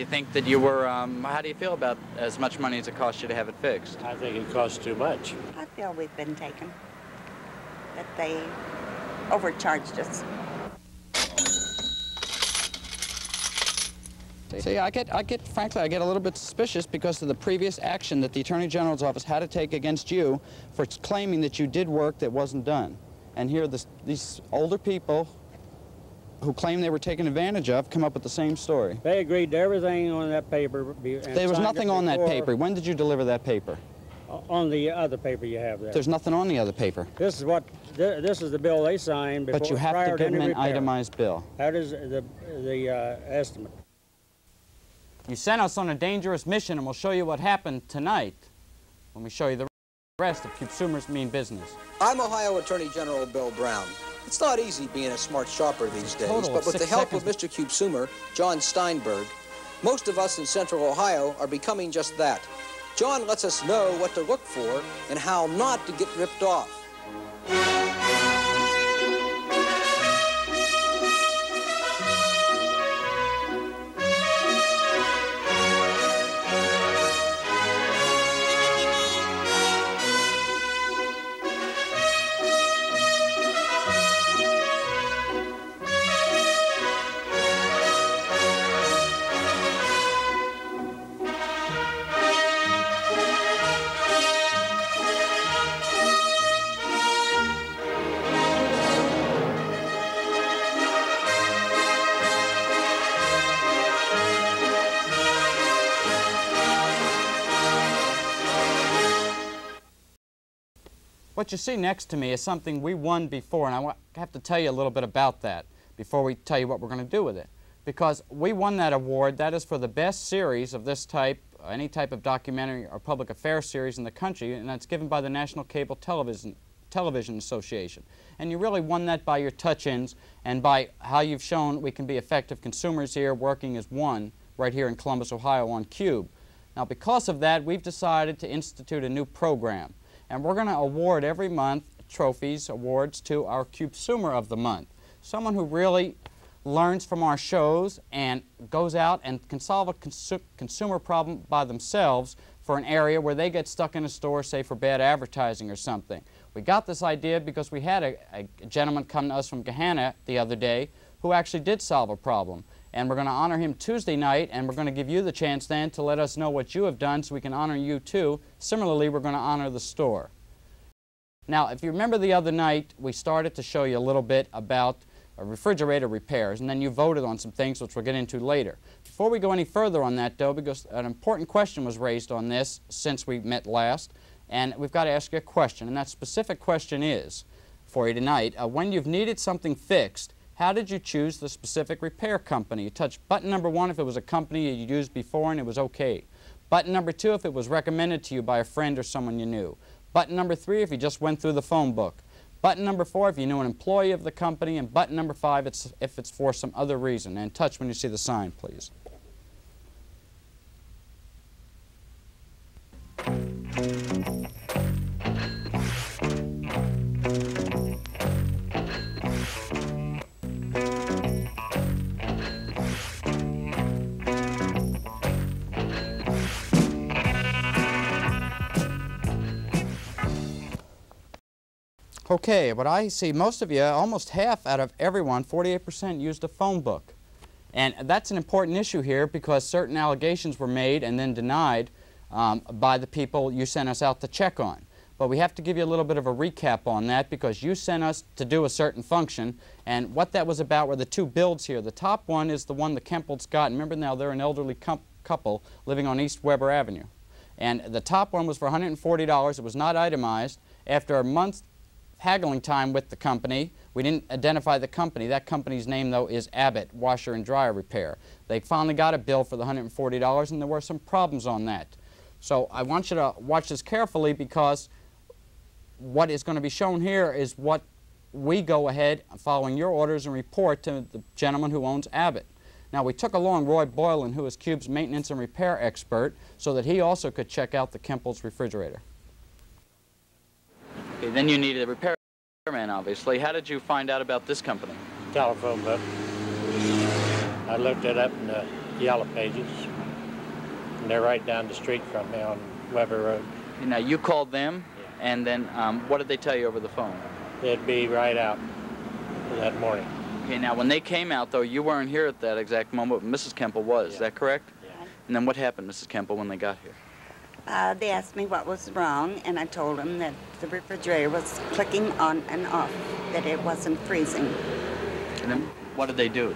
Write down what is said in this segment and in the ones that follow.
you think that you were, how do you feel about as much money as it cost you to have it fixed? I think it costs too much. I feel we've been taken, that they overcharged us. See, frankly, I get a little bit suspicious because of the previous action that the Attorney General's office had to take against you for claiming that you did work that wasn't done. And here, these older people who claim they were taken advantage of come up with the same story. They agreed to everything on that paper. There was nothing on that paper. When did you deliver that paper? On the other paper you have there. There's nothing on the other paper. This is the bill they signed before. But you have to give them an itemized bill. That is the estimate. You sent us on a dangerous mission, and we'll show you what happened tonight when we show you the rest of Qubesumers Mean Business. I'm Ohio Attorney General Bill Brown. It's not easy being a smart shopper these days, but with the help of Mr. Qubesumer, Jon Steinberg, most of us in Central Ohio are becoming just that. Jon lets us know what to look for and how not to get ripped off. What you see next to me is something we won before, and I have to tell you a little bit about that before we tell you what we're going to do with it. Because we won that award, that is for the best series of this type, any type of documentary or public affairs series in the country, and that's given by the National Cable Television Association. And you really won that by your touch-ins and by how you've shown we can be effective consumers here working as one right here in Columbus, Ohio on Qube. Now because of that, we've decided to institute a new program. And we're going to award every month trophies, awards to our Qubesumer of the month. Someone who really learns from our shows and goes out and can solve a consumer problem by themselves for an area where they get stuck in a store, say for bad advertising or something. We got this idea because we had a gentleman come to us from Gahanna the other day who actually did solve a problem. And we're going to honor him Tuesday night, and we're going to give you the chance then to let us know what you have done so we can honor you too. Similarly, we're going to honor the store. Now, if you remember the other night, we started to show you a little bit about refrigerator repairs, and then you voted on some things which we'll get into later. Before we go any further on that, though, because an important question was raised on this since we met last, and we've got to ask you a question, and that specific question is, for you tonight, when you've needed something fixed, how did you choose the specific repair company? You touched button number 1 if it was a company you used before and it was okay. Button number 2 if it was recommended to you by a friend or someone you knew. Button number 3 if you just went through the phone book. Button number 4 if you knew an employee of the company. And button number 5 if it's for some other reason. And touch when you see the sign, please. Okay, but I see most of you, almost half out of everyone, 48% used a phone book. And that's an important issue here because certain allegations were made and then denied by the people you sent us out to check on. But we have to give you a little bit of a recap on that because you sent us to do a certain function, and what that was about were the 2 builds here. The top one is the one the Kempels got. And remember now, they're an elderly couple living on East Weber Avenue. And the top one was for $140. It was not itemized. After a month haggling time with the company, we didn't identify the company. That company's name, though, is Abbott Washer and Dryer Repair. They finally got a bill for the $140, and there were some problems on that. So I want you to watch this carefully because what is going to be shown here is what we go ahead, following your orders, and report to the gentleman who owns Abbott. Now, we took along Roy Boylan, who is Qube's maintenance and repair expert, so that he also could check out the Kempels refrigerator. Okay, then you needed a repairman, obviously. How did you find out about this company? Telephone book. I looked it up in the Yellow Pages. And they're right down the street from me on Weber Road. Now, you called them, and then what did they tell you over the phone? They'd be right out that morning. Okay, now, when they came out, though, you weren't here at that exact moment, but Mrs. Kemple was. Is that correct? Yeah. And then what happened, Mrs. Kemple, when they got here? They asked me what was wrong, and I told them that the refrigerator was clicking on and off, that it wasn't freezing. And then what did they do?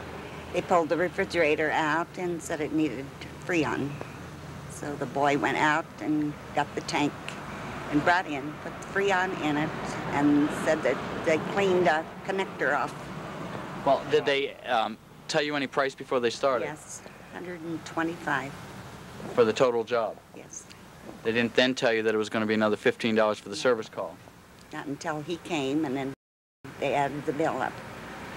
They pulled the refrigerator out and said it needed Freon. So the boy went out and got the tank and brought in, put the Freon in it, and said that they cleaned a connector off. Well, did they tell you any price before they started? Yes, $125. For the total job? Yes. They didn't then tell you that it was going to be another $15 for the service call? Not until he came, and then they added the bill up.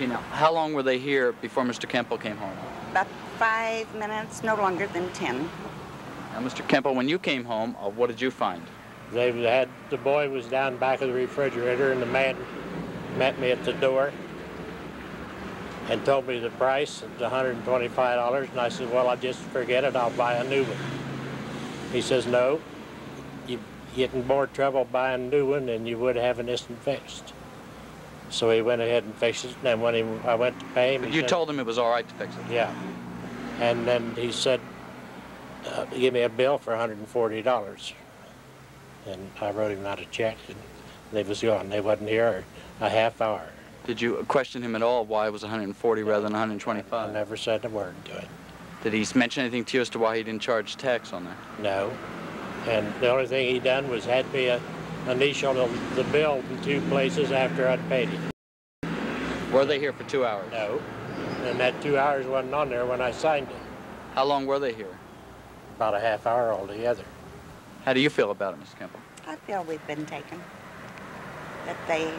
You know, how long were they here before Mr. Kemple came home? About 5 minutes, no longer than 10. Now, Mr. Kemple, when you came home, what did you find? The boy was down back of the refrigerator, and the man met me at the door and told me the price, it's $125, and I said, well, I'll just forget it, I'll buy a new one. He says, no, you get in more trouble buying a new one than you would having this one fixed. So he went ahead and fixed it, and then when I went to pay him... But you told him it was all right to fix it? Yeah. And then he said, give me a bill for $140. And I wrote him out a check, and they was gone. They wasn't here a half hour. Did you question him at all why it was $140 rather than $125? I never said a word to it. Did he mention anything to you as to why he didn't charge tax on there? No. And the only thing he done was had me initial the bill in 2 places after I'd paid him. Were they here for 2 hours? No. And that 2 hours wasn't on there when I signed it. How long were they here? About a half hour altogether. How do you feel about it, Mr. Kemple? I feel we've been taken. That they